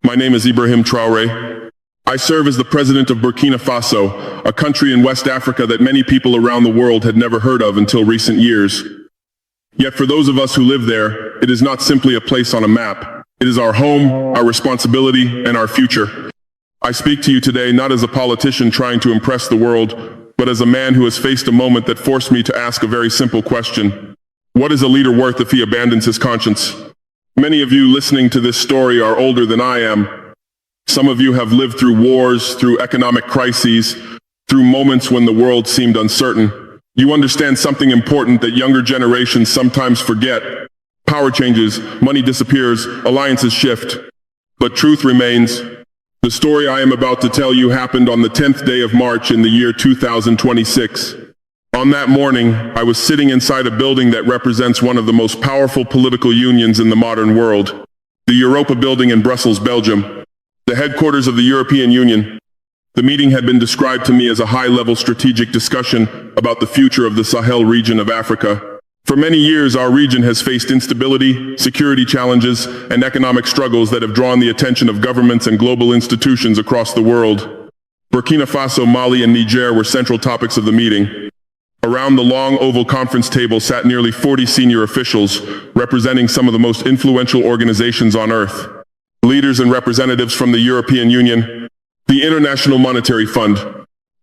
My name is Ibrahim Traoré. I serve as the president of Burkina Faso, a country in West Africa that many people around the world had never heard of until recent years. Yet for those of us who live there, it is not simply a place on a map. It is our home, our responsibility, and our future. I speak to you today not as a politician trying to impress the world, but as a man who has faced a moment that forced me to ask a very simple question. What is a leader worth if he abandons his conscience? Many of you listening to this story are older than I am. Some of you have lived through wars, through economic crises, through moments when the world seemed uncertain. You understand something important that younger generations sometimes forget. Power changes, money disappears, alliances shift. But truth remains. The story I am about to tell you happened on the 10th day of March in the year 2026. On that morning, I was sitting inside a building that represents one of the most powerful political unions in the modern world, the Europa building in Brussels, Belgium, the headquarters of the European Union. The meeting had been described to me as a high-level strategic discussion about the future of the Sahel region of Africa. For many years, our region has faced instability, security challenges, and economic struggles that have drawn the attention of governments and global institutions across the world. Burkina Faso, Mali, and Niger were central topics of the meeting. Around the long oval conference table sat nearly 40 senior officials, representing some of the most influential organizations on earth. Leaders and representatives from the European Union, the International Monetary Fund,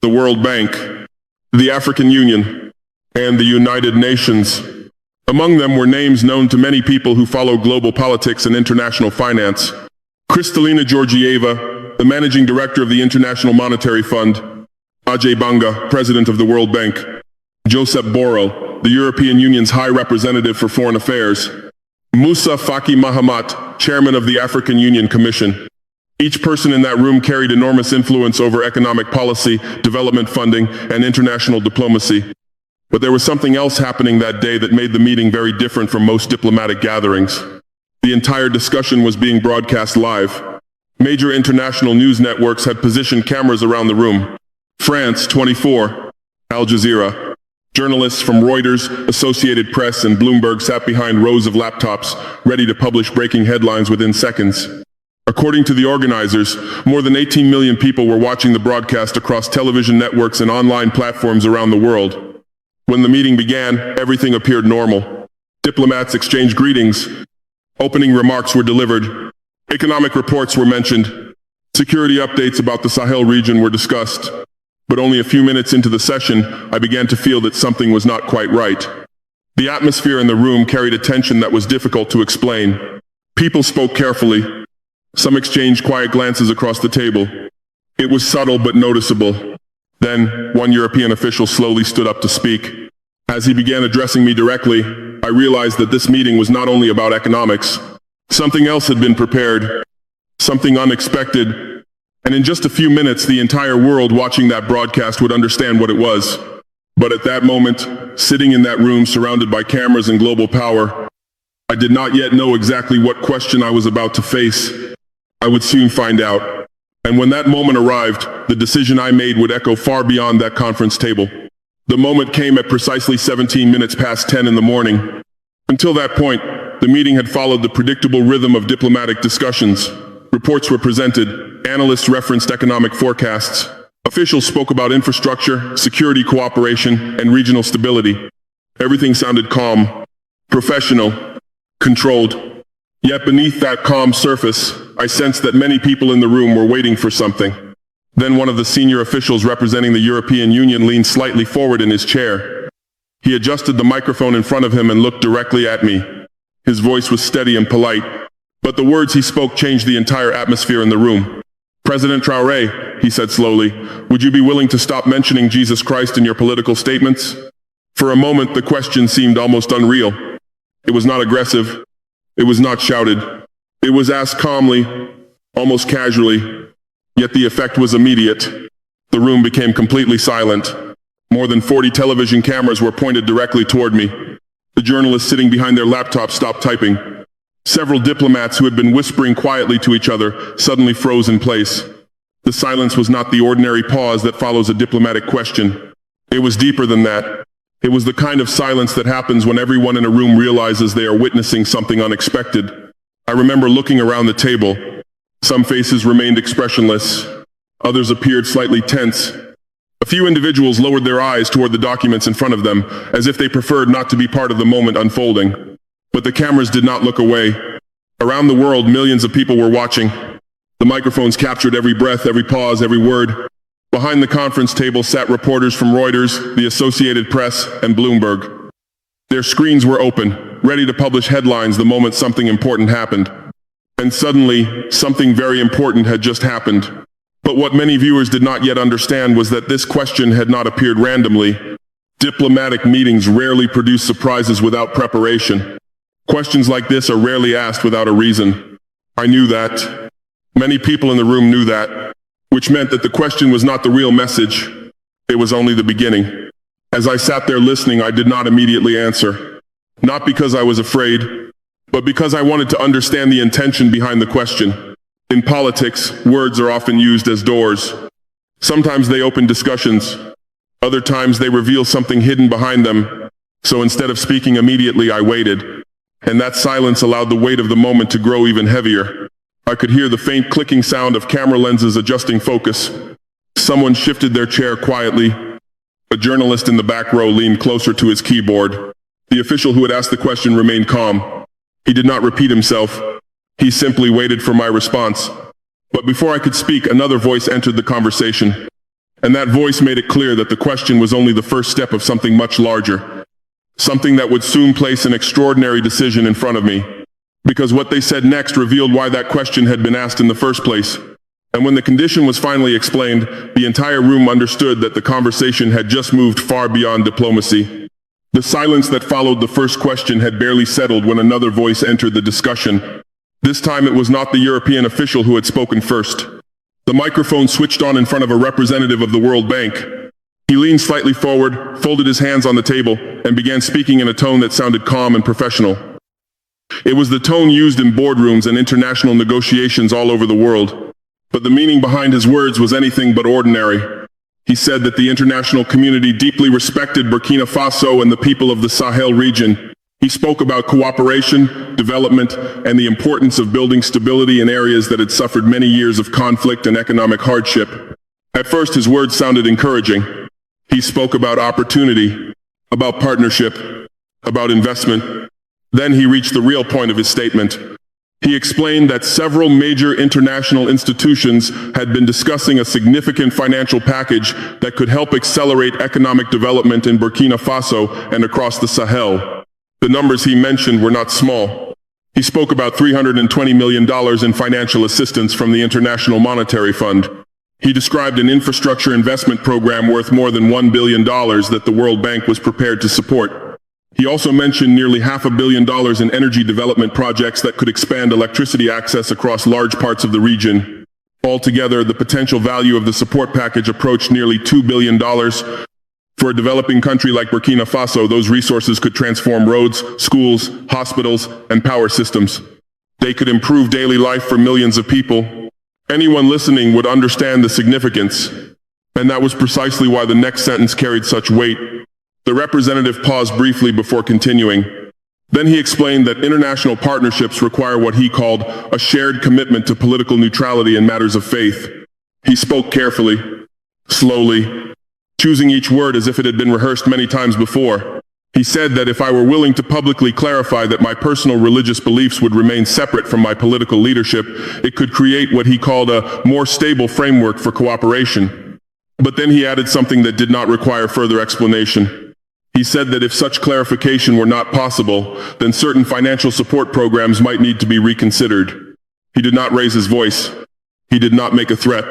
the World Bank, the African Union, and the United Nations. Among them were names known to many people who follow global politics and international finance. Kristalina Georgieva, the managing director of the International Monetary Fund, Ajay Banga, president of the World Bank, Josep Borrell, the European Union's High Representative for Foreign Affairs, Moussa Faki Mahamat, chairman of the African Union Commission. Each person in that room carried enormous influence over economic policy, development funding, and international diplomacy. But there was something else happening that day that made the meeting very different from most diplomatic gatherings. The entire discussion was being broadcast live. Major international news networks had positioned cameras around the room. France 24, Al Jazeera. Journalists from Reuters, Associated Press, and Bloomberg sat behind rows of laptops, ready to publish breaking headlines within seconds. According to the organizers, more than 18 million people were watching the broadcast across television networks and online platforms around the world. When the meeting began, everything appeared normal. Diplomats exchanged greetings. Opening remarks were delivered. Economic reports were mentioned. Security updates about the Sahel region were discussed. But only a few minutes into the session, I began to feel that something was not quite right. The atmosphere in the room carried a tension that was difficult to explain. People spoke carefully. Some exchanged quiet glances across the table. It was subtle but noticeable. Then, one European official slowly stood up to speak. As he began addressing me directly, I realized that this meeting was not only about economics. Something else had been prepared. Something unexpected. And in just a few minutes, the entire world watching that broadcast would understand what it was. But at that moment, sitting in that room surrounded by cameras and global power, I did not yet know exactly what question I was about to face. I would soon find out. And when that moment arrived, the decision I made would echo far beyond that conference table. The moment came at precisely 17 minutes past 10 in the morning. Until that point, the meeting had followed the predictable rhythm of diplomatic discussions. Reports were presented, analysts referenced economic forecasts, officials spoke about infrastructure, security cooperation, and regional stability. Everything sounded calm, professional, controlled. Yet beneath that calm surface, I sensed that many people in the room were waiting for something. Then one of the senior officials representing the European Union leaned slightly forward in his chair. He adjusted the microphone in front of him and looked directly at me. His voice was steady and polite. But the words he spoke changed the entire atmosphere in the room. President Traoré, he said slowly, would you be willing to stop mentioning Jesus Christ in your political statements? For a moment, the question seemed almost unreal. It was not aggressive. It was not shouted. It was asked calmly, almost casually. Yet the effect was immediate. The room became completely silent. More than 40 television cameras were pointed directly toward me. The journalists sitting behind their laptops stopped typing. Several diplomats who had been whispering quietly to each other suddenly froze in place. The silence was not the ordinary pause that follows a diplomatic question. It was deeper than that. It was the kind of silence that happens when everyone in a room realizes they are witnessing something unexpected. I remember looking around the table. Some faces remained expressionless. Others appeared slightly tense. A few individuals lowered their eyes toward the documents in front of them, as if they preferred not to be part of the moment unfolding. But the cameras did not look away. Around the world, millions of people were watching. The microphones captured every breath, every pause, every word. Behind the conference table sat reporters from Reuters, the Associated Press, and Bloomberg. Their screens were open, ready to publish headlines the moment something important happened. And suddenly, something very important had just happened. But what many viewers did not yet understand was that this question had not appeared randomly. Diplomatic meetings rarely produce surprises without preparation. Questions like this are rarely asked without a reason. I knew that. Many people in the room knew that, which meant that the question was not the real message. It was only the beginning. As I sat there listening, I did not immediately answer. Not because I was afraid, but because I wanted to understand the intention behind the question. In politics, words are often used as doors. Sometimes they open discussions. Other times they reveal something hidden behind them. So instead of speaking immediately, I waited. And that silence allowed the weight of the moment to grow even heavier. I could hear the faint clicking sound of camera lenses adjusting focus. Someone shifted their chair quietly. A journalist in the back row leaned closer to his keyboard. The official who had asked the question remained calm. He did not repeat himself. He simply waited for my response. But before I could speak, another voice entered the conversation. And that voice made it clear that the question was only the first step of something much larger. Something that would soon place an extraordinary decision in front of me. Because what they said next revealed why that question had been asked in the first place. And when the condition was finally explained, the entire room understood that the conversation had just moved far beyond diplomacy. The silence that followed the first question had barely settled when another voice entered the discussion. This time it was not the European official who had spoken first. The microphone switched on in front of a representative of the World Bank. He leaned slightly forward, folded his hands on the table, and began speaking in a tone that sounded calm and professional. It was the tone used in boardrooms and international negotiations all over the world. But the meaning behind his words was anything but ordinary. He said that the international community deeply respected Burkina Faso and the people of the Sahel region. He spoke about cooperation, development, and the importance of building stability in areas that had suffered many years of conflict and economic hardship. At first, his words sounded encouraging. He spoke about opportunity, about partnership, about investment. Then he reached the real point of his statement. He explained that several major international institutions had been discussing a significant financial package that could help accelerate economic development in Burkina Faso and across the Sahel. The numbers he mentioned were not small. He spoke about $320 million in financial assistance from the International Monetary Fund. He described an infrastructure investment program worth more than $1 billion that the World Bank was prepared to support. He also mentioned nearly $500 million in energy development projects that could expand electricity access across large parts of the region. Altogether, the potential value of the support package approached nearly $2 billion. For a developing country like Burkina Faso, those resources could transform roads, schools, hospitals, and power systems. They could improve daily life for millions of people. Anyone listening would understand the significance. And that was precisely why the next sentence carried such weight. The representative paused briefly before continuing. Then he explained that international partnerships require what he called a shared commitment to political neutrality in matters of faith. He spoke carefully, slowly, choosing each word as if it had been rehearsed many times before. He said that if I were willing to publicly clarify that my personal religious beliefs would remain separate from my political leadership, it could create what he called a more stable framework for cooperation. But then he added something that did not require further explanation. He said that if such clarification were not possible, then certain financial support programs might need to be reconsidered. He did not raise his voice. He did not make a threat.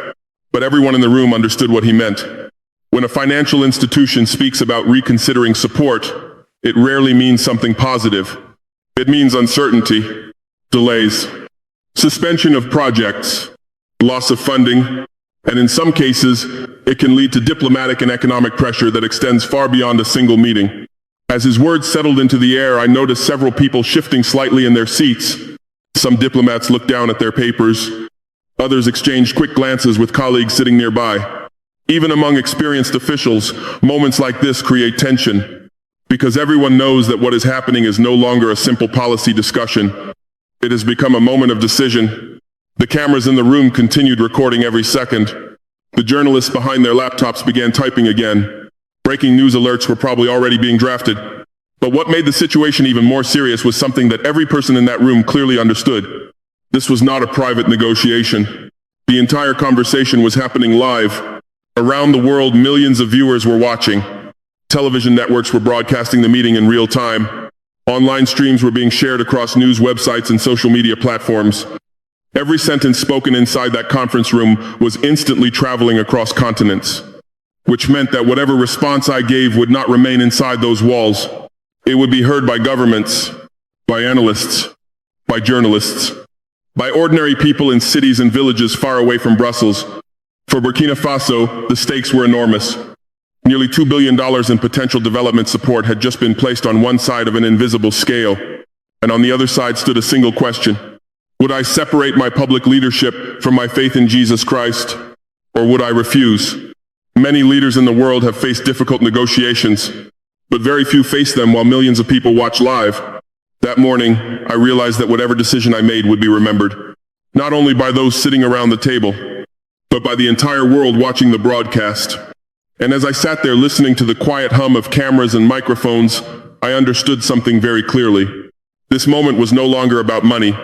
But everyone in the room understood what he meant. When a financial institution speaks about reconsidering support, it rarely means something positive. It means uncertainty, delays, suspension of projects, loss of funding, and in some cases, it can lead to diplomatic and economic pressure that extends far beyond a single meeting. As his words settled into the air, I noticed several people shifting slightly in their seats. Some diplomats looked down at their papers. Others exchanged quick glances with colleagues sitting nearby. Even among experienced officials, moments like this create tension, because everyone knows that what is happening is no longer a simple policy discussion. It has become a moment of decision. The cameras in the room continued recording every second. The journalists behind their laptops began typing again. Breaking news alerts were probably already being drafted. But what made the situation even more serious was something that every person in that room clearly understood. This was not a private negotiation. The entire conversation was happening live. Around the world, millions of viewers were watching. Television networks were broadcasting the meeting in real time. Online streams were being shared across news websites and social media platforms. Every sentence spoken inside that conference room was instantly traveling across continents, which meant that whatever response I gave would not remain inside those walls. It would be heard by governments, by analysts, by journalists, by ordinary people in cities and villages far away from Brussels. For Burkina Faso, the stakes were enormous. Nearly $2 billion in potential development support had just been placed on one side of an invisible scale, and on the other side stood a single question. Would I separate my public leadership from my faith in Jesus Christ, or would I refuse? Many leaders in the world have faced difficult negotiations, but very few face them while millions of people watch live. That morning, I realized that whatever decision I made would be remembered, not only by those sitting around the table, but by the entire world watching the broadcast. And as I sat there listening to the quiet hum of cameras and microphones, I understood something very clearly. This moment was no longer about money.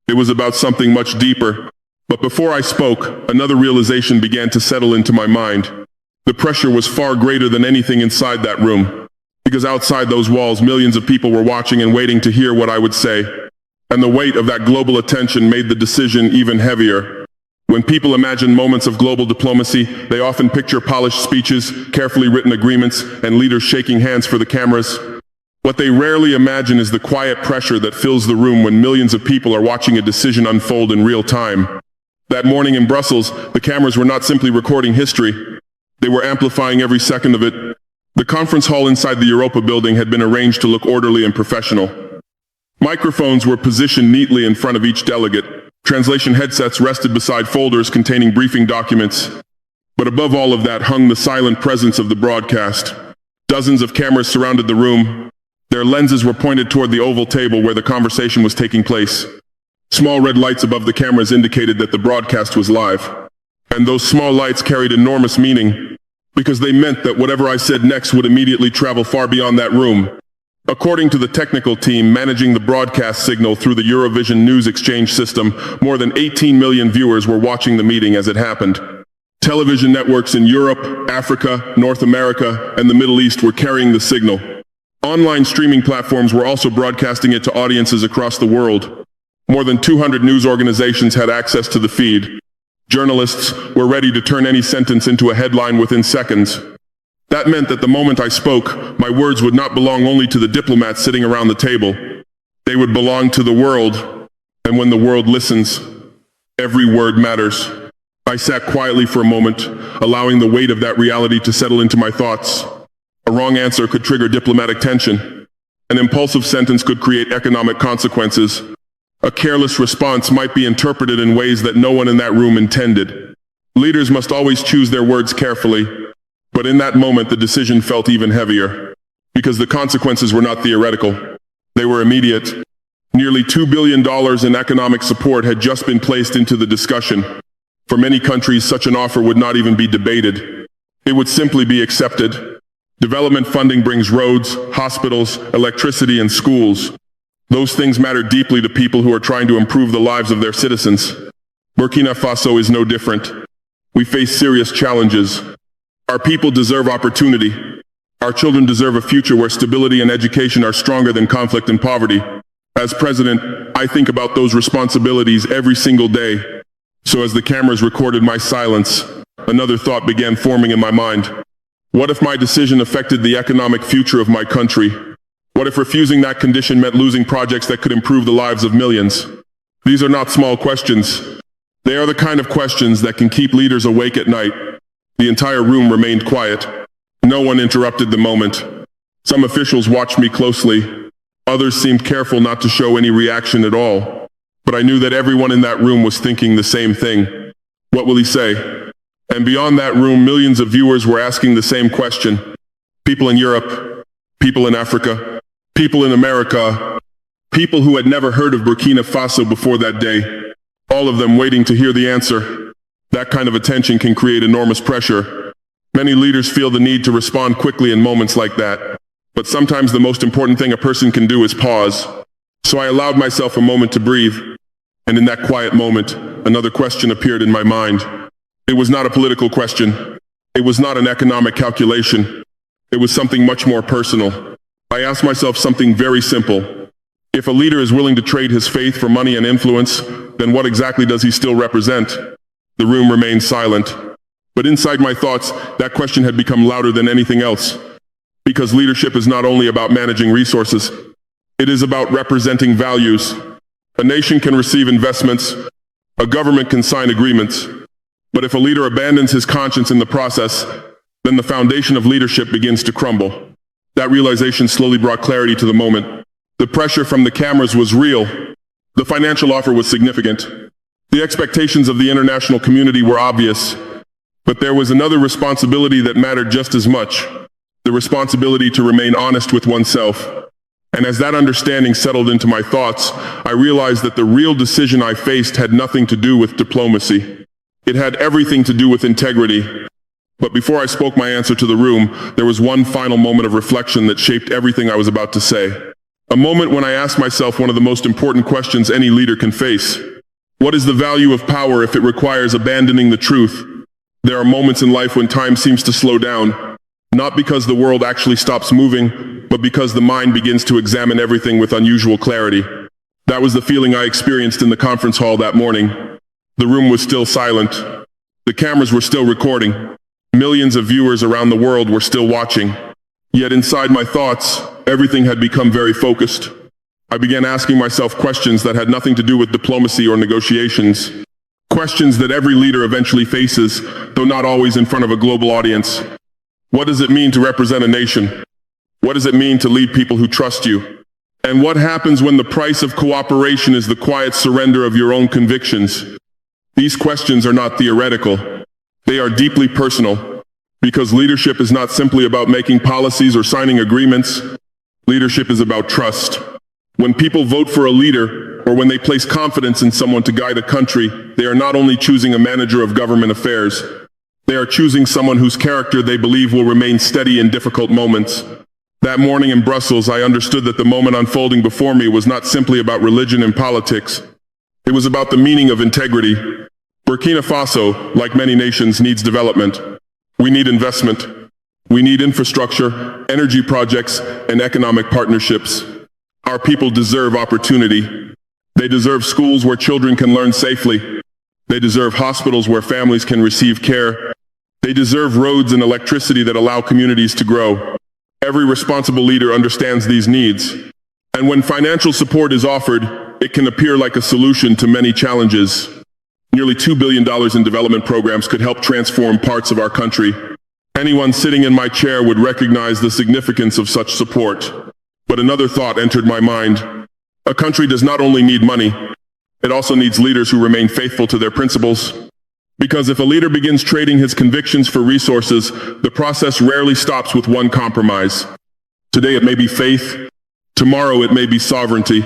It was about something much deeper. But before I spoke, another realization began to settle into my mind. The pressure was far greater than anything inside that room, because outside those walls, millions of people were watching and waiting to hear what I would say. And the weight of that global attention made the decision even heavier. When people imagine moments of global diplomacy, they often picture polished speeches, carefully written agreements, and leaders shaking hands for the cameras. What they rarely imagine is the quiet pressure that fills the room when millions of people are watching a decision unfold in real time. That morning in Brussels, the cameras were not simply recording history. They were amplifying every second of it. The conference hall inside the Europa building had been arranged to look orderly and professional. Microphones were positioned neatly in front of each delegate. Translation headsets rested beside folders containing briefing documents. But above all of that hung the silent presence of the broadcast. Dozens of cameras surrounded the room. Their lenses were pointed toward the oval table where the conversation was taking place. Small red lights above the cameras indicated that the broadcast was live. And those small lights carried enormous meaning, because they meant that whatever I said next would immediately travel far beyond that room. According to the technical team managing the broadcast signal through the Eurovision News Exchange system, more than 18 million viewers were watching the meeting as it happened. Television networks in Europe, Africa, North America, and the Middle East were carrying the signal. Online streaming platforms were also broadcasting it to audiences across the world. More than 200 news organizations had access to the feed. Journalists were ready to turn any sentence into a headline within seconds. That meant that the moment I spoke, my words would not belong only to the diplomats sitting around the table. They would belong to the world. And when the world listens, every word matters. I sat quietly for a moment, allowing the weight of that reality to settle into my thoughts. A wrong answer could trigger diplomatic tension. An impulsive sentence could create economic consequences. A careless response might be interpreted in ways that no one in that room intended. Leaders must always choose their words carefully. But in that moment, the decision felt even heavier, because the consequences were not theoretical. They were immediate. Nearly $2 billion in economic support had just been placed into the discussion. For many countries, such an offer would not even be debated. It would simply be accepted. Development funding brings roads, hospitals, electricity, and schools. Those things matter deeply to people who are trying to improve the lives of their citizens. Burkina Faso is no different. We face serious challenges. Our people deserve opportunity. Our children deserve a future where stability and education are stronger than conflict and poverty. As president, I think about those responsibilities every single day. So as the cameras recorded my silence, another thought began forming in my mind. What if my decision affected the economic future of my country? What if refusing that condition meant losing projects that could improve the lives of millions? These are not small questions. They are the kind of questions that can keep leaders awake at night. The entire room remained quiet. No one interrupted the moment. Some officials watched me closely. Others seemed careful not to show any reaction at all. But I knew that everyone in that room was thinking the same thing. What will he say? And beyond that room, millions of viewers were asking the same question. People in Europe, people in Africa, people in America, people who had never heard of Burkina Faso before that day. all of them waiting to hear the answer. That kind of attention can create enormous pressure. Many leaders feel the need to respond quickly in moments like that. But sometimes the most important thing a person can do is pause. So I allowed myself a moment to breathe. And in that quiet moment, another question appeared in my mind. It was not a political question. It was not an economic calculation. It was something much more personal. I asked myself something very simple. If a leader is willing to trade his faith for money and influence, then what exactly does he still represent? The room remained silent. But inside my thoughts, that question had become louder than anything else. Because leadership is not only about managing resources, it is about representing values. A nation can receive investments, a government can sign agreements, but if a leader abandons his conscience in the process, then the foundation of leadership begins to crumble. That realization slowly brought clarity to the moment. The pressure from the cameras was real. The financial offer was significant. The expectations of the international community were obvious. But there was another responsibility that mattered just as much. The responsibility to remain honest with oneself. And as that understanding settled into my thoughts, I realized that the real decision I faced had nothing to do with diplomacy. It had everything to do with integrity. But before I spoke my answer to the room, there was one final moment of reflection that shaped everything I was about to say. A moment when I asked myself one of the most important questions any leader can face. What is the value of power if it requires abandoning the truth? There are moments in life when time seems to slow down, not because the world actually stops moving, but because the mind begins to examine everything with unusual clarity. That was the feeling I experienced in the conference hall that morning. The room was still silent. The cameras were still recording. Millions of viewers around the world were still watching. Yet inside my thoughts, everything had become very focused. I began asking myself questions that had nothing to do with diplomacy or negotiations. Questions that every leader eventually faces, though not always in front of a global audience. What does it mean to represent a nation? What does it mean to lead people who trust you? And what happens when the price of cooperation is the quiet surrender of your own convictions? These questions are not theoretical. They are deeply personal. Because leadership is not simply about making policies or signing agreements. Leadership is about trust. When people vote for a leader, or when they place confidence in someone to guide a country, they are not only choosing a manager of government affairs, they are choosing someone whose character they believe will remain steady in difficult moments. That morning in Brussels, I understood that the moment unfolding before me was not simply about religion and politics. It was about the meaning of integrity. Burkina Faso, like many nations, needs development. We need investment. We need infrastructure, energy projects, and economic partnerships. Our people deserve opportunity. They deserve schools where children can learn safely. They deserve hospitals where families can receive care. They deserve roads and electricity that allow communities to grow. Every responsible leader understands these needs. And when financial support is offered, it can appear like a solution to many challenges. Nearly $2 billion in development programs could help transform parts of our country. Anyone sitting in my chair would recognize the significance of such support. But another thought entered my mind. A country does not only need money, it also needs leaders who remain faithful to their principles. Because if a leader begins trading his convictions for resources, the process rarely stops with one compromise. Today it may be faith, tomorrow it may be sovereignty,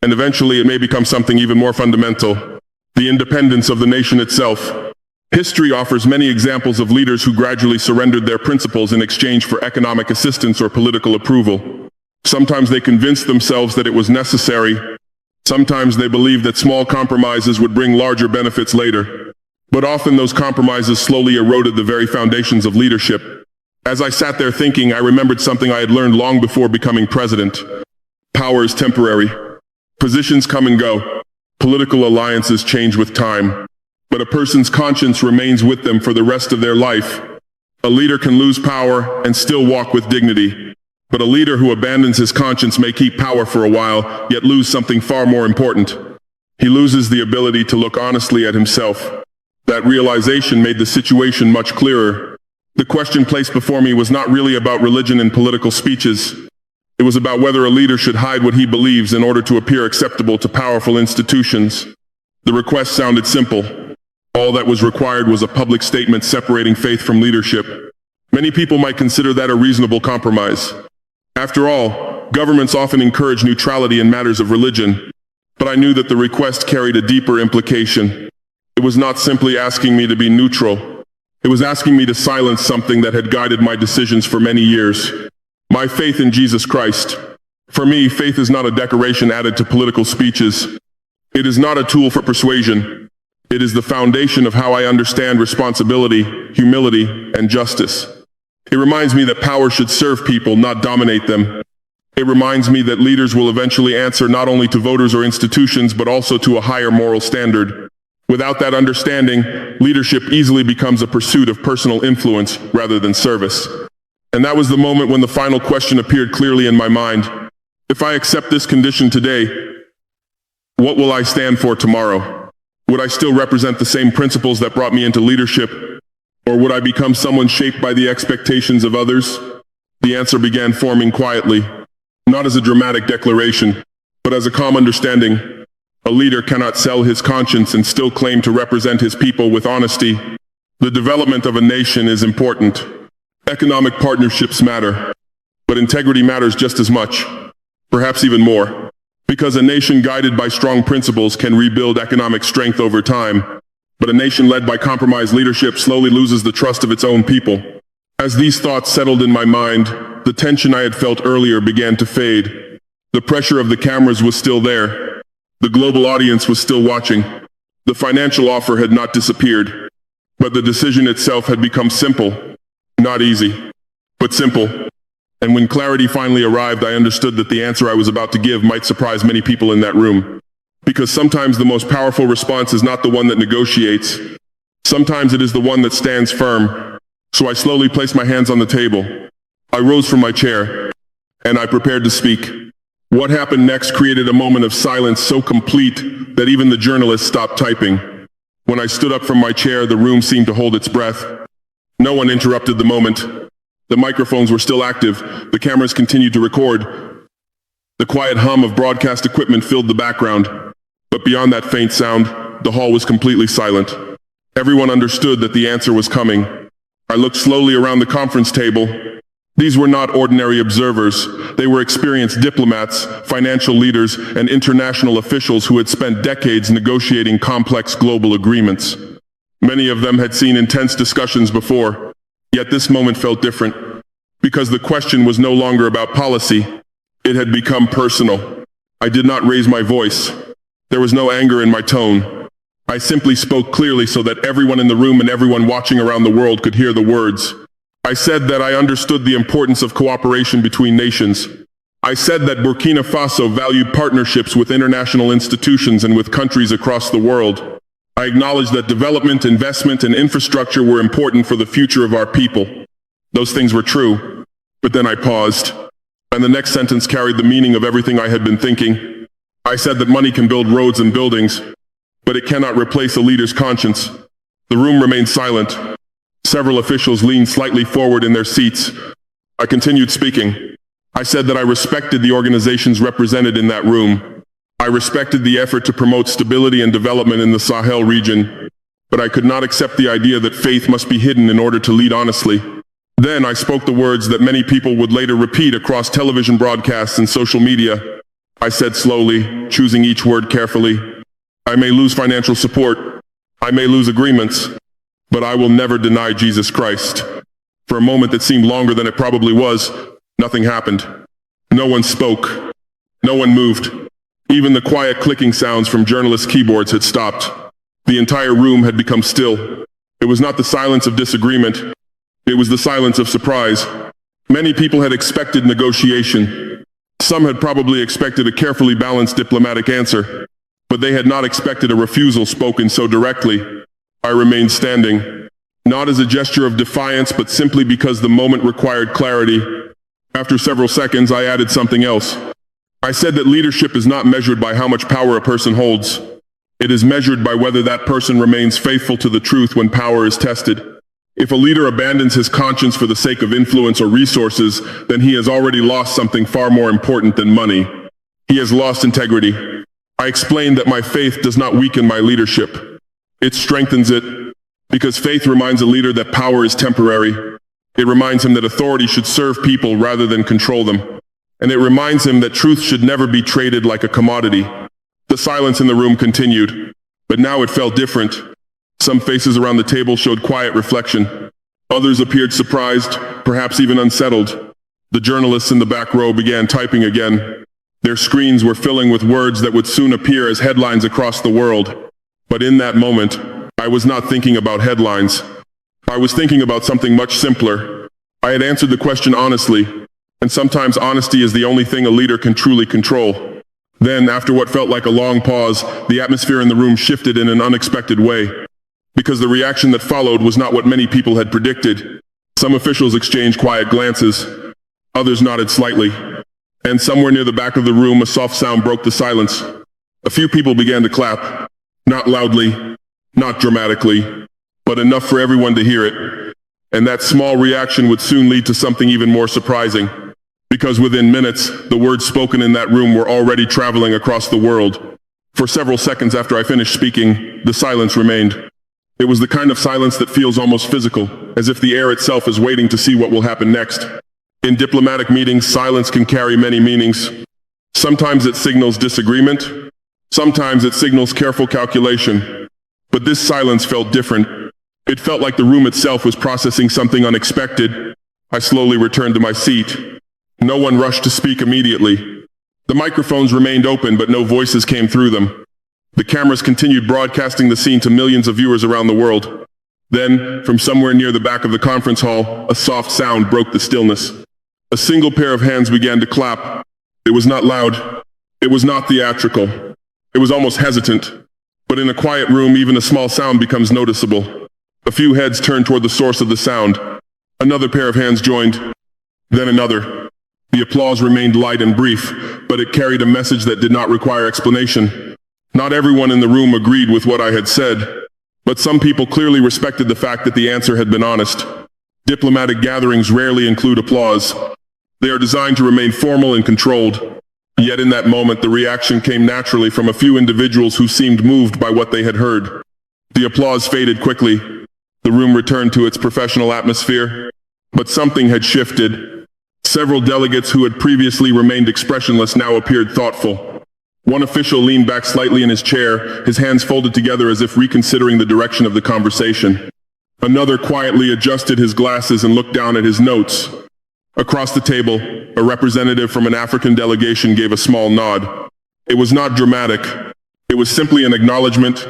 and eventually it may become something even more fundamental, the independence of the nation itself. History offers many examples of leaders who gradually surrendered their principles in exchange for economic assistance or political approval. Sometimes they convinced themselves that it was necessary. Sometimes they believed that small compromises would bring larger benefits later. But often those compromises slowly eroded the very foundations of leadership. As I sat there thinking, I remembered something I had learned long before becoming president. Power is temporary. Positions come and go. Political alliances change with time. But a person's conscience remains with them for the rest of their life. A leader can lose power and still walk with dignity. But a leader who abandons his conscience may keep power for a while, yet lose something far more important. He loses the ability to look honestly at himself. That realization made the situation much clearer. The question placed before me was not really about religion and political speeches. It was about whether a leader should hide what he believes in order to appear acceptable to powerful institutions. The request sounded simple. All that was required was a public statement separating faith from leadership. Many people might consider that a reasonable compromise. After all, governments often encourage neutrality in matters of religion. but I knew that the request carried a deeper implication. It was not simply asking me to be neutral. It was asking me to silence something that had guided my decisions for many years. My faith in Jesus Christ. For me, faith is not a decoration added to political speeches. It is not a tool for persuasion. It is the foundation of how I understand responsibility, humility, and justice. It reminds me that power should serve people, not dominate them. It reminds me that leaders will eventually answer not only to voters or institutions, but also to a higher moral standard. Without that understanding, leadership easily becomes a pursuit of personal influence rather than service. And that was the moment when the final question appeared clearly in my mind. If I accept this condition today, what will I stand for tomorrow? Would I still represent the same principles that brought me into leadership? Or would I become someone shaped by the expectations of others? The answer began forming quietly, not as a dramatic declaration, but as a calm understanding. A leader cannot sell his conscience and still claim to represent his people with honesty. The development of a nation is important. Economic partnerships matter, but integrity matters just as much, perhaps even more, because a nation guided by strong principles can rebuild economic strength over time, but a nation led by compromised leadership slowly loses the trust of its own people. As these thoughts settled in my mind, the tension I had felt earlier began to fade. The pressure of the cameras was still there. The global audience was still watching. The financial offer had not disappeared, but the decision itself had become simple. Not easy, but simple. And when clarity finally arrived, I understood that the answer I was about to give might surprise many people in that room. Because sometimes the most powerful response is not the one that negotiates. Sometimes it is the one that stands firm. So I slowly placed my hands on the table. I rose from my chair, and I prepared to speak. What happened next created a moment of silence so complete that even the journalists stopped typing. When I stood up from my chair, the room seemed to hold its breath. No one interrupted the moment. The microphones were still active. The cameras continued to record. The quiet hum of broadcast equipment filled the background. But beyond that faint sound, the hall was completely silent. Everyone understood that the answer was coming. I looked slowly around the conference table. These were not ordinary observers. They were experienced diplomats, financial leaders, and international officials who had spent decades negotiating complex global agreements. Many of them had seen intense discussions before, yet this moment felt different, because the question was no longer about policy. It had become personal. I did not raise my voice. There was no anger in my tone. I simply spoke clearly so that everyone in the room and everyone watching around the world could hear the words. I said that I understood the importance of cooperation between nations. I said that Burkina Faso valued partnerships with international institutions and with countries across the world. I acknowledged that development, investment, and infrastructure were important for the future of our people. Those things were true, but then I paused, and the next sentence carried the meaning of everything I had been thinking. I said that money can build roads and buildings, but it cannot replace a leader's conscience. The room remained silent. Several officials leaned slightly forward in their seats. I continued speaking. I said that I respected the organizations represented in that room. I respected the effort to promote stability and development in the Sahel region, but I could not accept the idea that faith must be hidden in order to lead honestly. Then I spoke the words that many people would later repeat across television broadcasts and social media. I said slowly, choosing each word carefully, I may lose financial support, I may lose agreements, but I will never deny Jesus Christ. For a moment that seemed longer than it probably was, nothing happened. No one spoke. No one moved. Even the quiet clicking sounds from journalists' keyboards had stopped. The entire room had become still. It was not the silence of disagreement. It was the silence of surprise. Many people had expected negotiation. Some had probably expected a carefully balanced diplomatic answer, but they had not expected a refusal spoken so directly. I remained standing, not as a gesture of defiance, but simply because the moment required clarity. After several seconds, I added something else. I said that leadership is not measured by how much power a person holds. It is measured by whether that person remains faithful to the truth when power is tested. If a leader abandons his conscience for the sake of influence or resources, then he has already lost something far more important than money. He has lost integrity. I explained that my faith does not weaken my leadership. It strengthens it, because faith reminds a leader that power is temporary. It reminds him that authority should serve people rather than control them. And it reminds him that truth should never be traded like a commodity. The silence in the room continued, but now it felt different. Some faces around the table showed quiet reflection. Others appeared surprised, perhaps even unsettled. The journalists in the back row began typing again. Their screens were filling with words that would soon appear as headlines across the world. But in that moment, I was not thinking about headlines. I was thinking about something much simpler. I had answered the question honestly, and sometimes honesty is the only thing a leader can truly control. Then, after what felt like a long pause, the atmosphere in the room shifted in an unexpected way. Because the reaction that followed was not what many people had predicted. Some officials exchanged quiet glances. Others nodded slightly. And somewhere near the back of the room, a soft sound broke the silence. A few people began to clap. Not loudly, not dramatically, but enough for everyone to hear it. And that small reaction would soon lead to something even more surprising. Because within minutes, the words spoken in that room were already traveling across the world. For several seconds after I finished speaking, the silence remained. It was the kind of silence that feels almost physical, as if the air itself is waiting to see what will happen next. In diplomatic meetings, silence can carry many meanings. Sometimes it signals disagreement. Sometimes it signals careful calculation. But this silence felt different. It felt like the room itself was processing something unexpected. I slowly returned to my seat. No one rushed to speak immediately. The microphones remained open, but no voices came through them. The cameras continued broadcasting the scene to millions of viewers around the world. Then, from somewhere near the back of the conference hall, a soft sound broke the stillness. A single pair of hands began to clap. It was not loud. It was not theatrical. It was almost hesitant. But in a quiet room, even a small sound becomes noticeable. A few heads turned toward the source of the sound. Another pair of hands joined. Then another. The applause remained light and brief, but it carried a message that did not require explanation. Not everyone in the room agreed with what I had said, but some people clearly respected the fact that the answer had been honest. Diplomatic gatherings rarely include applause. They are designed to remain formal and controlled. Yet in that moment, the reaction came naturally from a few individuals who seemed moved by what they had heard. The applause faded quickly. The room returned to its professional atmosphere. But something had shifted. Several delegates who had previously remained expressionless now appeared thoughtful. One official leaned back slightly in his chair, his hands folded together as if reconsidering the direction of the conversation. Another quietly adjusted his glasses and looked down at his notes. Across the table, a representative from an African delegation gave a small nod. It was not dramatic. It was simply an acknowledgement.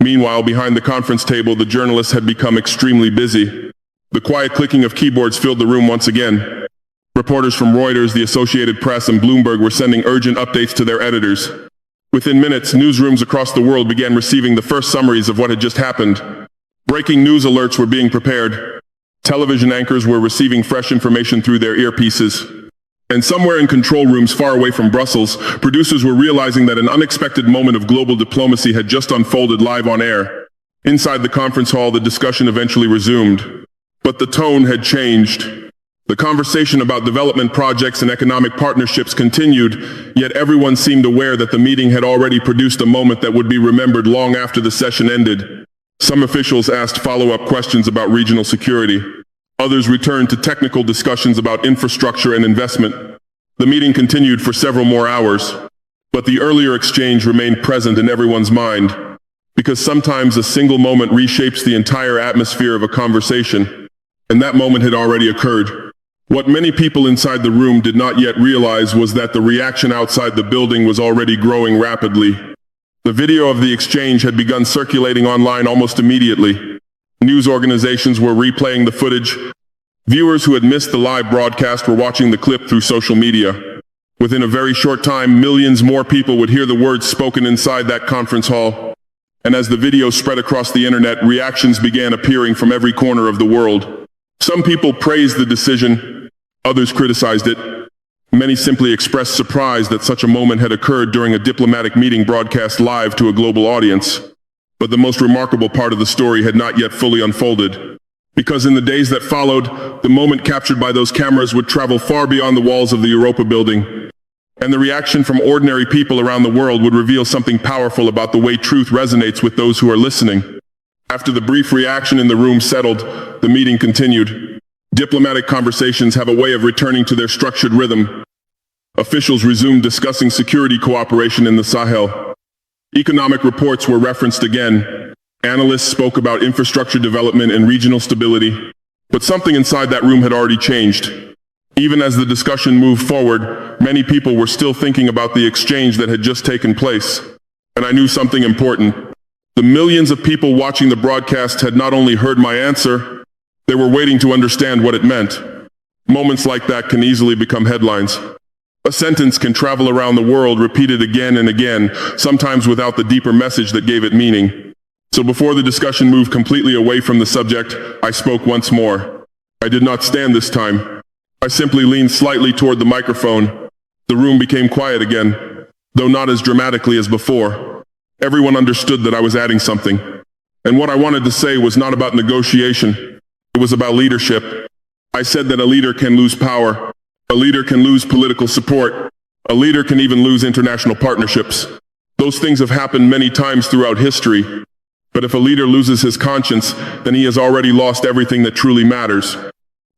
Meanwhile, behind the conference table, the journalists had become extremely busy. The quiet clicking of keyboards filled the room once again. Reporters from Reuters, the Associated Press, and Bloomberg were sending urgent updates to their editors. Within minutes, newsrooms across the world began receiving the first summaries of what had just happened. Breaking news alerts were being prepared. Television anchors were receiving fresh information through their earpieces. And somewhere in control rooms far away from Brussels, producers were realizing that an unexpected moment of global diplomacy had just unfolded live on air. Inside the conference hall, the discussion eventually resumed. But the tone had changed. The conversation about development projects and economic partnerships continued, yet everyone seemed aware that the meeting had already produced a moment that would be remembered long after the session ended. Some officials asked follow-up questions about regional security. Others returned to technical discussions about infrastructure and investment. The meeting continued for several more hours, but the earlier exchange remained present in everyone's mind, because sometimes a single moment reshapes the entire atmosphere of a conversation, and that moment had already occurred. What many people inside the room did not yet realize was that the reaction outside the building was already growing rapidly. The video of the exchange had begun circulating online almost immediately. News organizations were replaying the footage. Viewers who had missed the live broadcast were watching the clip through social media. Within a very short time, millions more people would hear the words spoken inside that conference hall. And as the video spread across the internet, reactions began appearing from every corner of the world. Some people praised the decision. Others criticized it. Many simply expressed surprise that such a moment had occurred during a diplomatic meeting broadcast live to a global audience. But the most remarkable part of the story had not yet fully unfolded. Because in the days that followed, the moment captured by those cameras would travel far beyond the walls of the Europa building. And the reaction from ordinary people around the world would reveal something powerful about the way truth resonates with those who are listening. After the brief reaction in the room settled, the meeting continued. Diplomatic conversations have a way of returning to their structured rhythm. Officials resumed discussing security cooperation in the Sahel. Economic reports were referenced again. Analysts spoke about infrastructure development and regional stability. But something inside that room had already changed. Even as the discussion moved forward, many people were still thinking about the exchange that had just taken place. And I knew something important. The millions of people watching the broadcast had not only heard my answer, they were waiting to understand what it meant. Moments like that can easily become headlines. A sentence can travel around the world, repeated again and again, sometimes without the deeper message that gave it meaning. So before the discussion moved completely away from the subject, I spoke once more. I did not stand this time. I simply leaned slightly toward the microphone. The room became quiet again, though not as dramatically as before. Everyone understood that I was adding something. And what I wanted to say was not about negotiation. It was about leadership. I said that a leader can lose power. A leader can lose political support. A leader can even lose international partnerships. Those things have happened many times throughout history. But if a leader loses his conscience, then he has already lost everything that truly matters.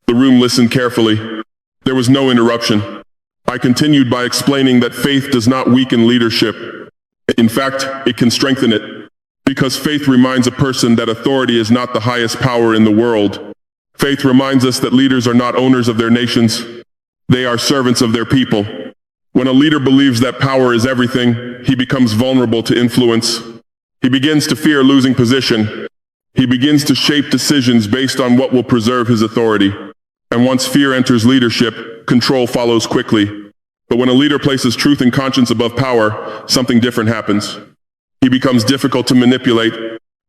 The room listened carefully. There was no interruption. I continued by explaining that faith does not weaken leadership. In fact, it can strengthen it. Because faith reminds a person that authority is not the highest power in the world. Faith reminds us that leaders are not owners of their nations. They are servants of their people. When a leader believes that power is everything, he becomes vulnerable to influence. He begins to fear losing position. He begins to shape decisions based on what will preserve his authority. And once fear enters leadership, control follows quickly. But when a leader places truth and conscience above power, something different happens. He becomes difficult to manipulate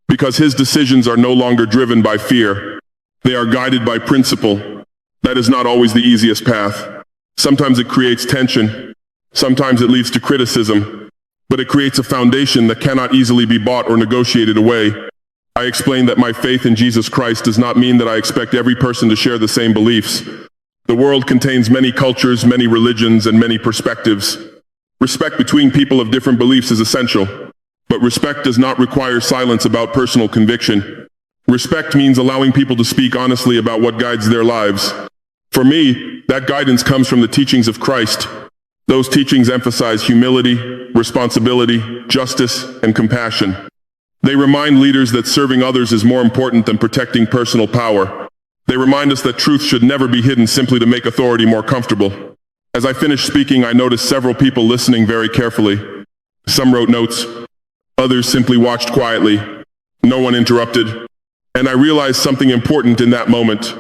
because his decisions are no longer driven by fear. They are guided by principle. That is not always the easiest path. Sometimes it creates tension. Sometimes it leads to criticism. But it creates a foundation that cannot easily be bought or negotiated away. I explained that my faith in Jesus Christ does not mean that I expect every person to share the same beliefs. The world contains many cultures, many religions, and many perspectives. Respect between people of different beliefs is essential. But respect does not require silence about personal conviction. Respect means allowing people to speak honestly about what guides their lives. For me, that guidance comes from the teachings of Christ. Those teachings emphasize humility, responsibility, justice, and compassion. They remind leaders that serving others is more important than protecting personal power. They remind us that truth should never be hidden simply to make authority more comfortable. As I finished speaking, I noticed several people listening very carefully. Some wrote notes. Others simply watched quietly. No one interrupted. And I realized something important in that moment.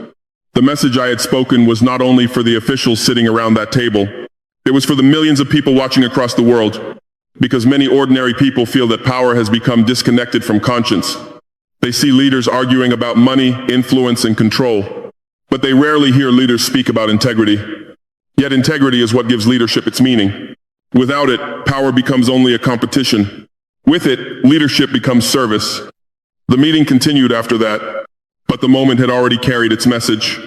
The message I had spoken was not only for the officials sitting around that table. It was for the millions of people watching across the world. Because many ordinary people feel that power has become disconnected from conscience. They see leaders arguing about money, influence, and control. But they rarely hear leaders speak about integrity. Yet integrity is what gives leadership its meaning. Without it, power becomes only a competition. With it, leadership becomes service. The meeting continued after that, but the moment had already carried its message.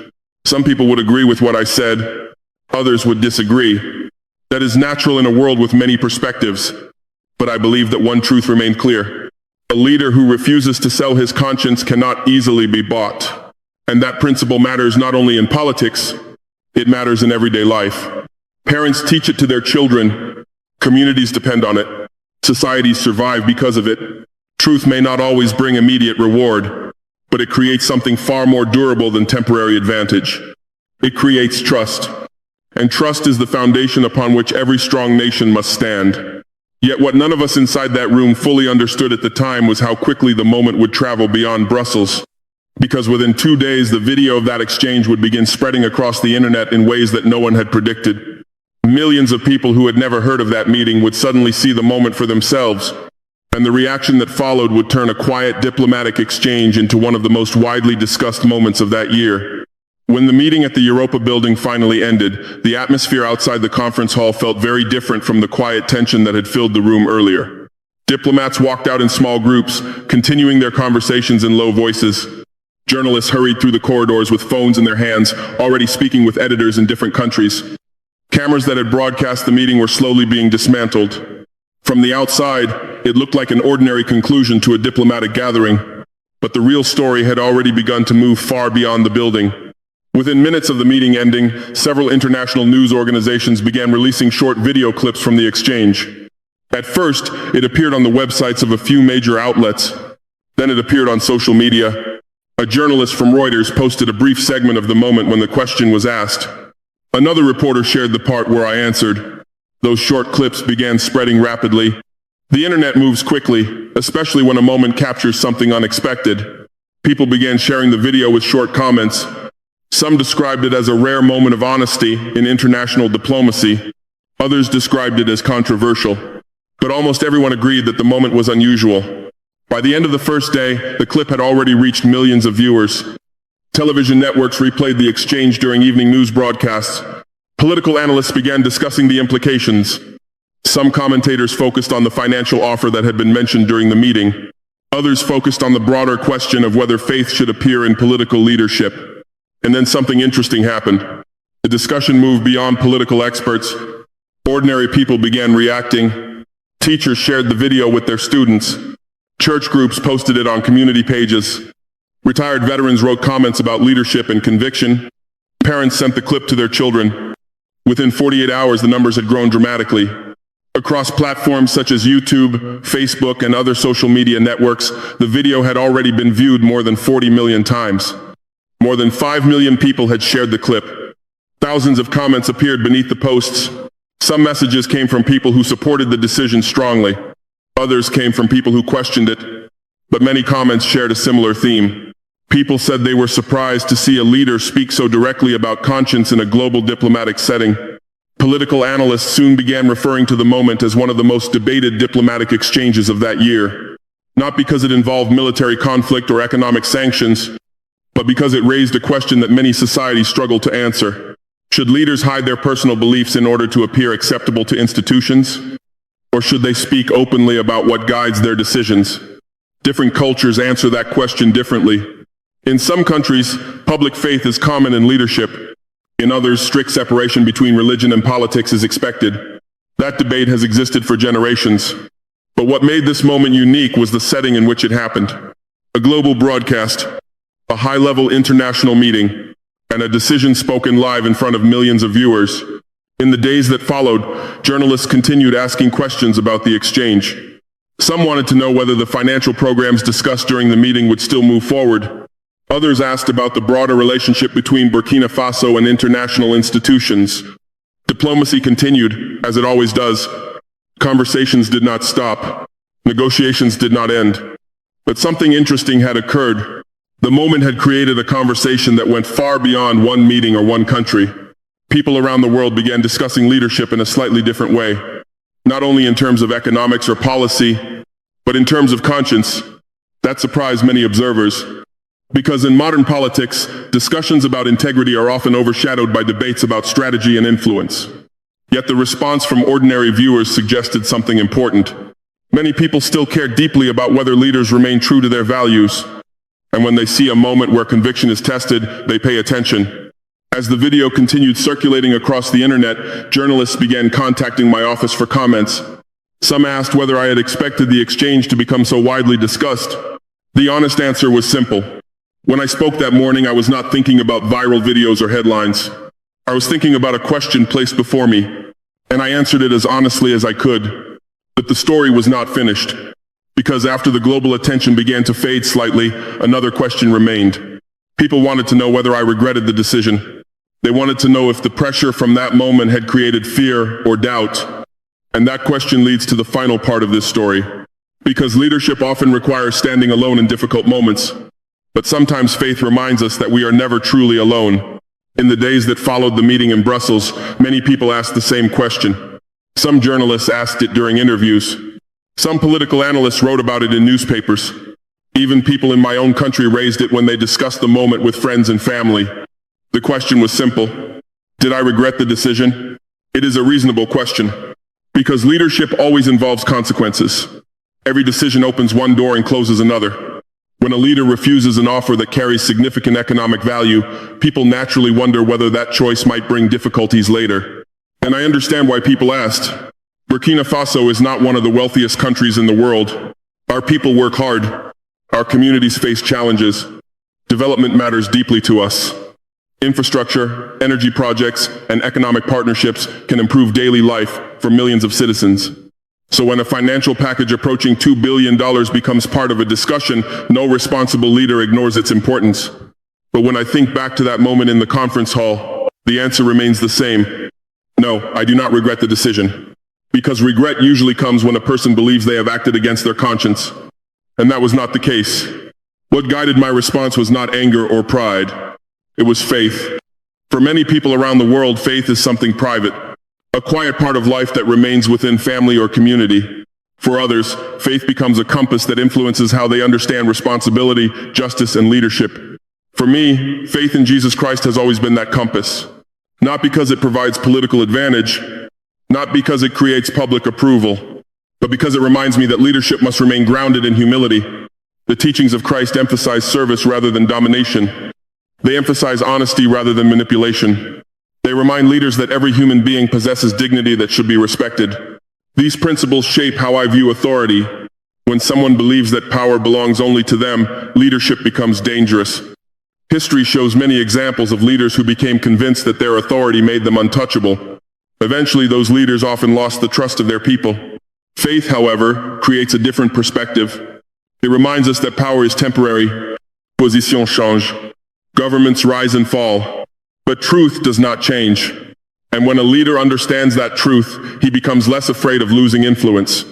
Some people would agree with what I said. Others would disagree. That is natural in a world with many perspectives. But I believe that one truth remained clear. A leader who refuses to sell his conscience cannot easily be bought. And that principle matters not only in politics, it matters in everyday life. Parents teach it to their children. Communities depend on it. Societies survive because of it. Truth may not always bring immediate reward, but it creates something far more durable than temporary advantage. It creates trust. And trust is the foundation upon which every strong nation must stand. Yet what none of us inside that room fully understood at the time was how quickly the moment would travel beyond Brussels. Because within 2 days, the video of that exchange would begin spreading across the internet in ways that no one had predicted. Millions of people who had never heard of that meeting would suddenly see the moment for themselves. And the reaction that followed would turn a quiet diplomatic exchange into one of the most widely discussed moments of that year. When the meeting at the Europa building finally ended, the atmosphere outside the conference hall felt very different from the quiet tension that had filled the room earlier. Diplomats walked out in small groups, continuing their conversations in low voices. Journalists hurried through the corridors with phones in their hands, already speaking with editors in different countries. Cameras that had broadcast the meeting were slowly being dismantled. From the outside, it looked like an ordinary conclusion to a diplomatic gathering, but the real story had already begun to move far beyond the building. Within minutes of the meeting ending, several international news organizations began releasing short video clips from the exchange. At first, it appeared on the websites of a few major outlets. Then it appeared on social media. A journalist from Reuters posted a brief segment of the moment when the question was asked. Another reporter shared the part where I answered. Those short clips began spreading rapidly. The internet moves quickly, especially when a moment captures something unexpected. People began sharing the video with short comments. Some described it as a rare moment of honesty in international diplomacy. Others described it as controversial. But almost everyone agreed that the moment was unusual. By the end of the first day, the clip had already reached millions of viewers. Television networks replayed the exchange during evening news broadcasts. Political analysts began discussing the implications. Some commentators focused on the financial offer that had been mentioned during the meeting. Others focused on the broader question of whether faith should appear in political leadership. And then something interesting happened. The discussion moved beyond political experts. Ordinary people began reacting. Teachers shared the video with their students. Church groups posted it on community pages. Retired veterans wrote comments about leadership and conviction. Parents sent the clip to their children. Within 48 hours, the numbers had grown dramatically. Across platforms such as YouTube, Facebook, and other social media networks, the video had already been viewed more than 40 million times. More than 5 million people had shared the clip. Thousands of comments appeared beneath the posts. Some messages came from people who supported the decision strongly. Others came from people who questioned it. But many comments shared a similar theme. People said they were surprised to see a leader speak so directly about conscience in a global diplomatic setting. Political analysts soon began referring to the moment as one of the most debated diplomatic exchanges of that year. Not because it involved military conflict or economic sanctions, but because it raised a question that many societies struggle to answer. Should leaders hide their personal beliefs in order to appear acceptable to institutions? Or should they speak openly about what guides their decisions? Different cultures answer that question differently. In some countries, public faith is common in leadership. In others, strict separation between religion and politics is expected. That debate has existed for generations. But what made this moment unique was the setting in which it happened. A global broadcast, a high-level international meeting, and a decision spoken live in front of millions of viewers. In the days that followed, journalists continued asking questions about the exchange. Some wanted to know whether the financial programs discussed during the meeting would still move forward. Others asked about the broader relationship between Burkina Faso and international institutions. Diplomacy continued, as it always does. Conversations did not stop. Negotiations did not end. But something interesting had occurred. The moment had created a conversation that went far beyond one meeting or one country. People around the world began discussing leadership in a slightly different way. Not only in terms of economics or policy, but in terms of conscience. That surprised many observers. Because in modern politics, discussions about integrity are often overshadowed by debates about strategy and influence. Yet the response from ordinary viewers suggested something important. Many people still care deeply about whether leaders remain true to their values. And when they see a moment where conviction is tested, they pay attention. As the video continued circulating across the internet, journalists began contacting my office for comments. Some asked whether I had expected the exchange to become so widely discussed. The honest answer was simple. When I spoke that morning, I was not thinking about viral videos or headlines. I was thinking about a question placed before me, and I answered it as honestly as I could. But the story was not finished, because after the global attention began to fade slightly, another question remained. People wanted to know whether I regretted the decision. They wanted to know if the pressure from that moment had created fear or doubt. And that question leads to the final part of this story. Because leadership often requires standing alone in difficult moments. But sometimes faith reminds us that we are never truly alone. In the days that followed the meeting in Brussels, many people asked the same question. Some journalists asked it during interviews. Some political analysts wrote about it in newspapers. Even people in my own country raised it when they discussed the moment with friends and family. The question was simple. Did I regret the decision? It is a reasonable question. Because leadership always involves consequences. Every decision opens one door and closes another. When a leader refuses an offer that carries significant economic value, people naturally wonder whether that choice might bring difficulties later. And I understand why people asked. Burkina Faso is not one of the wealthiest countries in the world. Our people work hard. Our communities face challenges. Development matters deeply to us. Infrastructure, energy projects, and economic partnerships can improve daily life for millions of citizens. So when a financial package approaching $2 billion becomes part of a discussion, no responsible leader ignores its importance. But when I think back to that moment in the conference hall, the answer remains the same. No, I do not regret the decision. Because regret usually comes when a person believes they have acted against their conscience. And that was not the case. What guided my response was not anger or pride. It was faith. For many people around the world, faith is something private, a quiet part of life that remains within family or community. For others, faith becomes a compass that influences how they understand responsibility, justice, and leadership. For me, faith in Jesus Christ has always been that compass. Not because it provides political advantage, not because it creates public approval, but because it reminds me that leadership must remain grounded in humility. The teachings of Christ emphasize service rather than domination. They emphasize honesty rather than manipulation. They remind leaders that every human being possesses dignity that should be respected. These principles shape how I view authority. When someone believes that power belongs only to them, leadership becomes dangerous. History shows many examples of leaders who became convinced that their authority made them untouchable. Eventually, those leaders often lost the trust of their people. Faith, however, creates a different perspective. It reminds us that power is temporary. Position change. Governments rise and fall. But truth does not change. And when a leader understands that truth, he becomes less afraid of losing influence.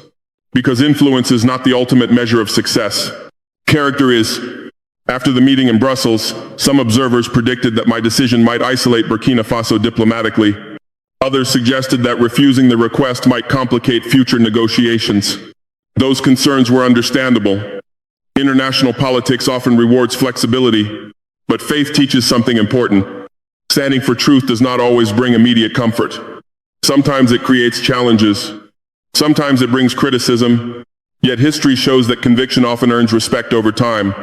Because influence is not the ultimate measure of success. Character is. After the meeting in Brussels, some observers predicted that my decision might isolate Burkina Faso diplomatically. Others suggested that refusing the request might complicate future negotiations. Those concerns were understandable. International politics often rewards flexibility, but faith teaches something important. Standing for truth does not always bring immediate comfort. Sometimes it creates challenges. Sometimes it brings criticism. Yet history shows that conviction often earns respect over time,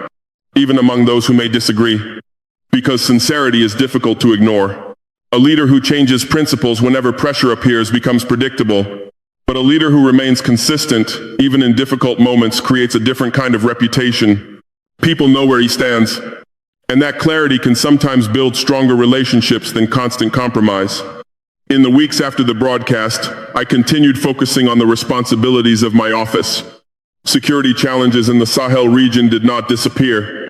even among those who may disagree. Because sincerity is difficult to ignore. A leader who changes principles whenever pressure appears becomes predictable. But a leader who remains consistent, even in difficult moments, creates a different kind of reputation. People know where he stands. And that clarity can sometimes build stronger relationships than constant compromise. In the weeks after the broadcast, I continued focusing on the responsibilities of my office. Security challenges in the Sahel region did not disappear.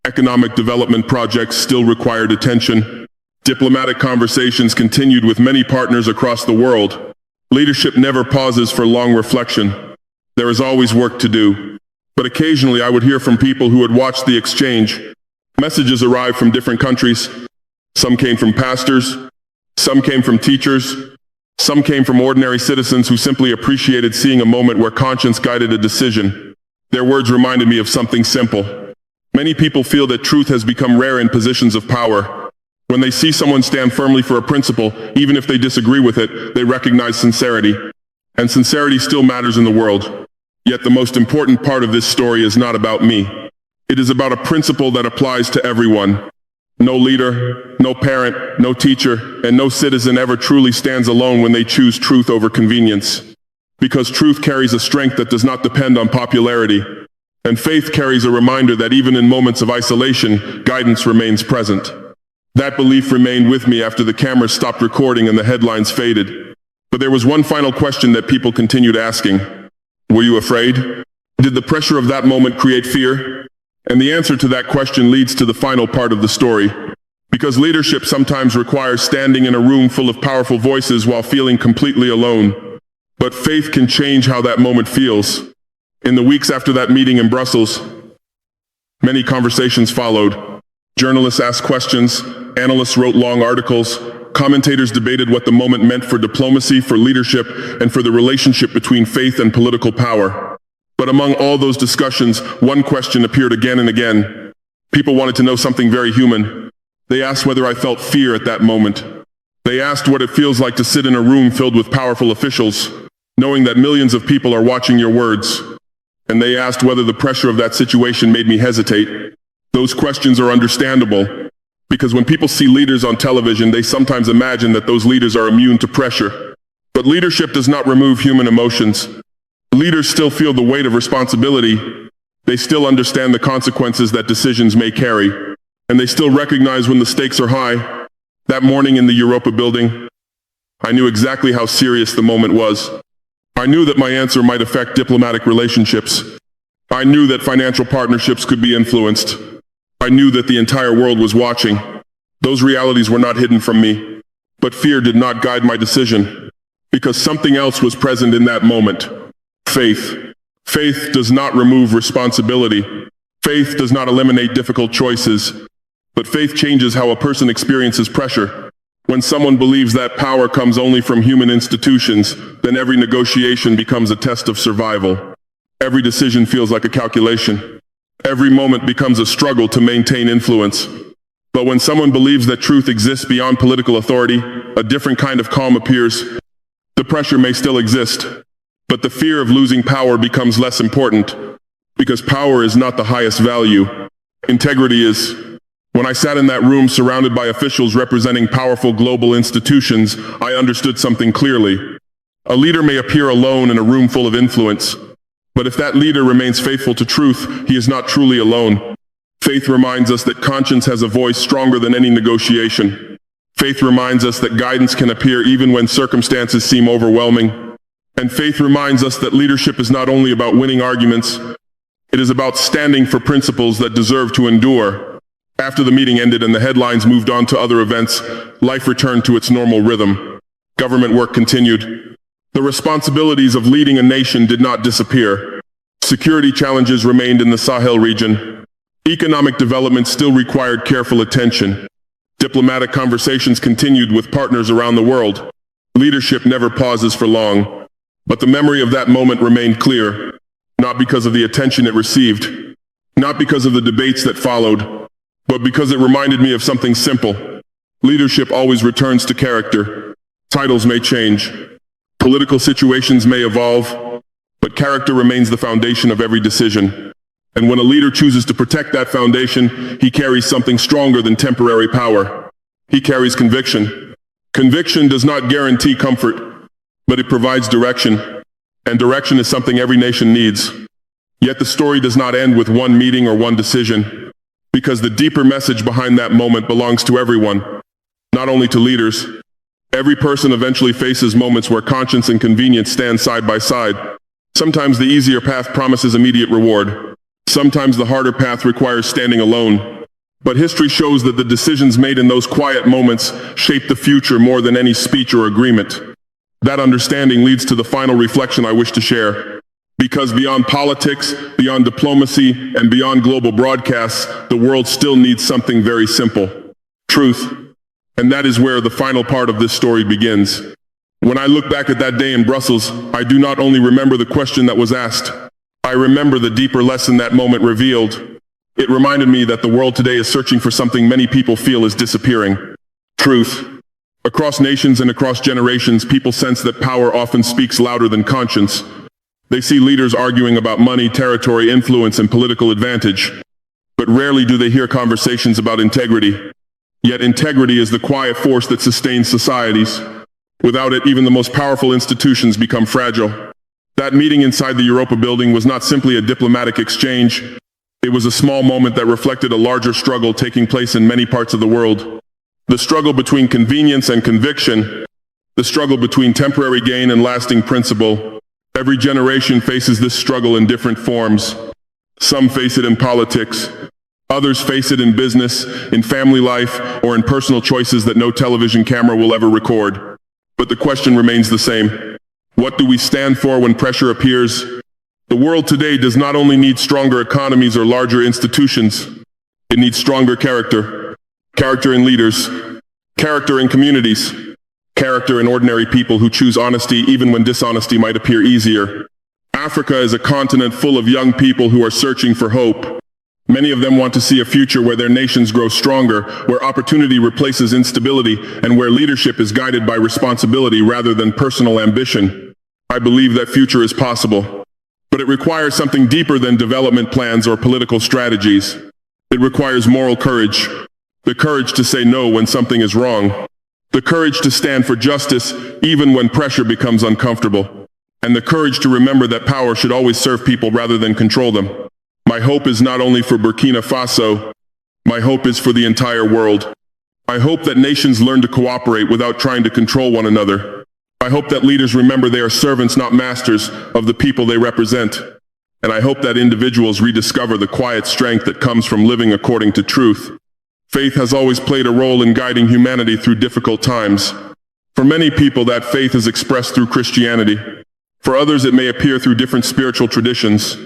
Economic development projects still required attention. Diplomatic conversations continued with many partners across the world. Leadership never pauses for long reflection. There is always work to do. But occasionally I would hear from people who had watched the exchange. Messages arrived from different countries. Some came from pastors. Some came from teachers. Some came from ordinary citizens who simply appreciated seeing a moment where conscience guided a decision. Their words reminded me of something simple. Many people feel that truth has become rare in positions of power. When they see someone stand firmly for a principle, even if they disagree with it, they recognize sincerity. And sincerity still matters in the world. Yet the most important part of this story is not about me. It is about a principle that applies to everyone. No leader, no parent, no teacher, and no citizen ever truly stands alone when they choose truth over convenience. Because truth carries a strength that does not depend on popularity. And faith carries a reminder that even in moments of isolation, guidance remains present. That belief remained with me after the cameras stopped recording and the headlines faded. But there was one final question that people continued asking. Were you afraid? Did the pressure of that moment create fear? And the answer to that question leads to the final part of the story. Because leadership sometimes requires standing in a room full of powerful voices while feeling completely alone. But faith can change how that moment feels. In the weeks after that meeting in Brussels, many conversations followed. Journalists asked questions, analysts wrote long articles, commentators debated what the moment meant for diplomacy, for leadership, and for the relationship between faith and political power. But among all those discussions, one question appeared again and again. People wanted to know something very human. They asked whether I felt fear at that moment. They asked what it feels like to sit in a room filled with powerful officials, knowing that millions of people are watching your words. And they asked whether the pressure of that situation made me hesitate. Those questions are understandable, because when people see leaders on television, they sometimes imagine that those leaders are immune to pressure. But leadership does not remove human emotions. Leaders still feel the weight of responsibility. They still understand the consequences that decisions may carry. And they still recognize when the stakes are high. That morning in the Europa building, I knew exactly how serious the moment was. I knew that my answer might affect diplomatic relationships. I knew that financial partnerships could be influenced. I knew that the entire world was watching. Those realities were not hidden from me. But fear did not guide my decision, because something else was present in that moment. Faith. Faith does not remove responsibility. Faith does not eliminate difficult choices. But faith changes how a person experiences pressure. When someone believes that power comes only from human institutions, then every negotiation becomes a test of survival. Every decision feels like a calculation. Every moment becomes a struggle to maintain influence. But when someone believes that truth exists beyond political authority, a different kind of calm appears. The pressure may still exist, but the fear of losing power becomes less important, because power is not the highest value. Integrity is. When I sat in that room surrounded by officials representing powerful global institutions, I understood something clearly. A leader may appear alone in a room full of influence, but if that leader remains faithful to truth, he is not truly alone. Faith reminds us that conscience has a voice stronger than any negotiation. Faith reminds us that guidance can appear even when circumstances seem overwhelming. And faith reminds us that leadership is not only about winning arguments, it is about standing for principles that deserve to endure. After the meeting ended and the headlines moved on to other events, life returned to its normal rhythm. Government work continued. The responsibilities of leading a nation did not disappear. Security challenges remained in the Sahel region. Economic development still required careful attention. Diplomatic conversations continued with partners around the world. Leadership never pauses for long. But the memory of that moment remained clear, not because of the attention it received, not because of the debates that followed, but because it reminded me of something simple. Leadership always returns to character. Titles may change. Political situations may evolve, but character remains the foundation of every decision. And when a leader chooses to protect that foundation, he carries something stronger than temporary power. He carries conviction. Conviction does not guarantee comfort, but it provides direction. And direction is something every nation needs. Yet the story does not end with one meeting or one decision, because the deeper message behind that moment belongs to everyone, not only to leaders. Every person eventually faces moments where conscience and convenience stand side by side. Sometimes the easier path promises immediate reward. Sometimes the harder path requires standing alone. But history shows that the decisions made in those quiet moments shape the future more than any speech or agreement. That understanding leads to the final reflection I wish to share. Because beyond politics, beyond diplomacy, and beyond global broadcasts, the world still needs something very simple: truth. And that is where the final part of this story begins. When I look back at that day in Brussels, I do not only remember the question that was asked, I remember the deeper lesson that moment revealed. It reminded me that the world today is searching for something many people feel is disappearing: truth. Across nations and across generations, people sense that power often speaks louder than conscience. They see leaders arguing about money, territory, influence, and political advantage. But rarely do they hear conversations about integrity. Yet integrity is the quiet force that sustains societies. Without it, even the most powerful institutions become fragile. That meeting inside the Europa building was not simply a diplomatic exchange. It was a small moment that reflected a larger struggle taking place in many parts of the world. The struggle between convenience and conviction. The struggle between temporary gain and lasting principle. Every generation faces this struggle in different forms. Some face it in politics. Others face it in business, in family life, or in personal choices that no television camera will ever record. But the question remains the same. What do we stand for when pressure appears? The world today does not only need stronger economies or larger institutions. It needs stronger character. Character in leaders. Character in communities. Character in ordinary people who choose honesty even when dishonesty might appear easier. Africa is a continent full of young people who are searching for hope. Many of them want to see a future where their nations grow stronger, where opportunity replaces instability, and where leadership is guided by responsibility rather than personal ambition. I believe that future is possible. But it requires something deeper than development plans or political strategies. It requires moral courage. The courage to say no when something is wrong. The courage to stand for justice even when pressure becomes uncomfortable. And the courage to remember that power should always serve people rather than control them. My hope is not only for Burkina Faso, my hope is for the entire world. I hope that nations learn to cooperate without trying to control one another. I hope that leaders remember they are servants, not masters, of the people they represent. And I hope that individuals rediscover the quiet strength that comes from living according to truth. Faith has always played a role in guiding humanity through difficult times. For many people, that faith is expressed through Christianity. For others, it may appear through different spiritual traditions.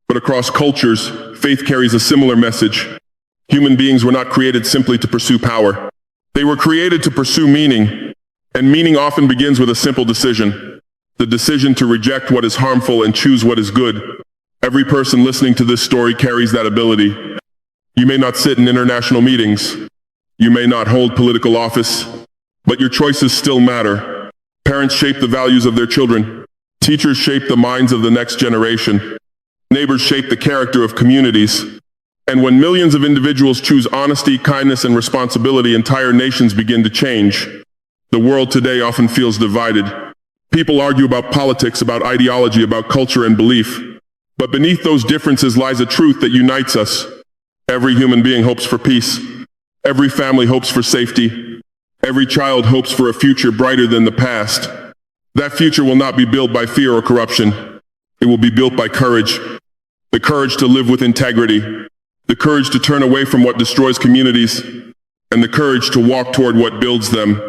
But across cultures, faith carries a similar message. Human beings were not created simply to pursue power. They were created to pursue meaning. And meaning often begins with a simple decision. The decision to reject what is harmful and choose what is good. Every person listening to this story carries that ability. You may not sit in international meetings. You may not hold political office. But your choices still matter. Parents shape the values of their children. Teachers shape the minds of the next generation. Neighbors shape the character of communities. And when millions of individuals choose honesty, kindness, and responsibility, entire nations begin to change. The world today often feels divided. People argue about politics, about ideology, about culture and belief. But beneath those differences lies a truth that unites us. Every human being hopes for peace. Every family hopes for safety. Every child hopes for a future brighter than the past. That future will not be built by fear or corruption. It will be built by courage. The courage to live with integrity. The courage to turn away from what destroys communities. And the courage to walk toward what builds them.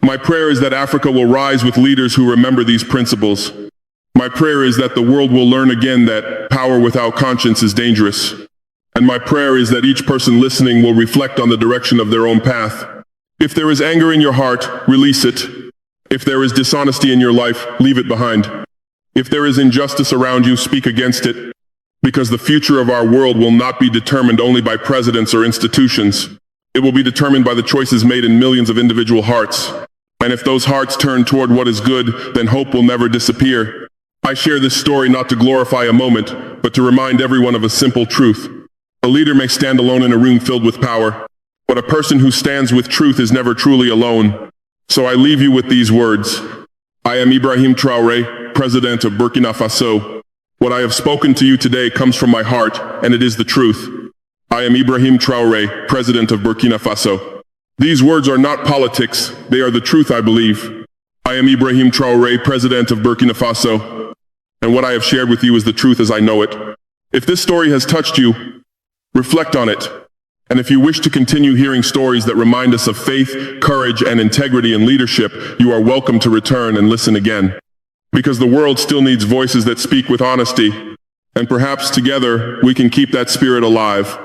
My prayer is that Africa will rise with leaders who remember these principles. My prayer is that the world will learn again that power without conscience is dangerous. And my prayer is that each person listening will reflect on the direction of their own path. If there is anger in your heart, release it. If there is dishonesty in your life, leave it behind. If there is injustice around you, speak against it. Because the future of our world will not be determined only by presidents or institutions. It will be determined by the choices made in millions of individual hearts. And if those hearts turn toward what is good, then hope will never disappear. I share this story not to glorify a moment, but to remind everyone of a simple truth. A leader may stand alone in a room filled with power, but a person who stands with truth is never truly alone. So I leave you with these words. I am Ibrahim Traoré, President of Burkina Faso. What I have spoken to you today comes from my heart, and it is the truth. I am Ibrahim Traoré, President of Burkina Faso. These words are not politics, they are the truth I believe. I am Ibrahim Traoré, President of Burkina Faso, and what I have shared with you is the truth as I know it. If this story has touched you, reflect on it. And if you wish to continue hearing stories that remind us of faith, courage, and integrity in leadership, you are welcome to return and listen again. Because the world still needs voices that speak with honesty, and perhaps together we can keep that spirit alive.